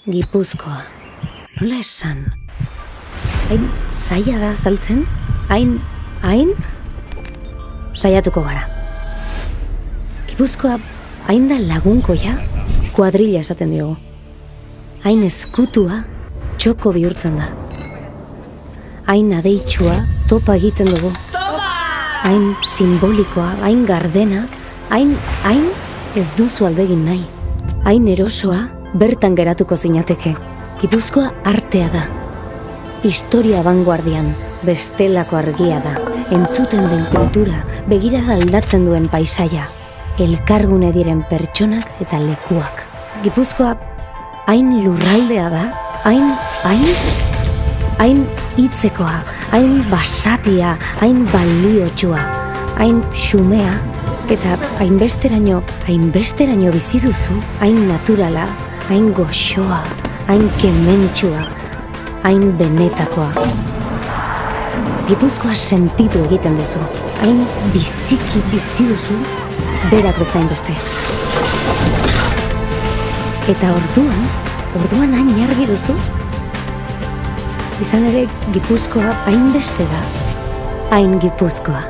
Gipuzkoa. Nola esan? Hain zaila da saltzen? Hain? Saiatuko gara. Gipuzkoa hain da lagunkoia, kuadrilla esaten diogu. Hain ezkutua, txoko bihurtzen da. Hain adeitsua, topa egiten dugu. Hain simbolikoa, hain gardena, hain ez duzu aldegin nahi. Hain erosoa, bertan geratuko zinateke. Gipuzkoa artea da. Historia vanguardian, bestelako argia da. Entzuten den kultura, begirada aldatzen duen paisaia. Elkargune diren pertsonak eta lekuak. Gipuzkoa hain lurraldea da, hain hitzekoa, hain basatia, hain baliotsua, hain xumea, eta hainbesteraino bizi duzu, hain naturala, hain goxoa, hain kementsua, hain benetakoa. Gipuzkoa sentitu egiten duzu, hain biziki bizi duzu, berak bezain beste. Eta orduan hain argi duzu? Izan ere, Gipuzkoa hainbeste da, hain Gipuzkoa.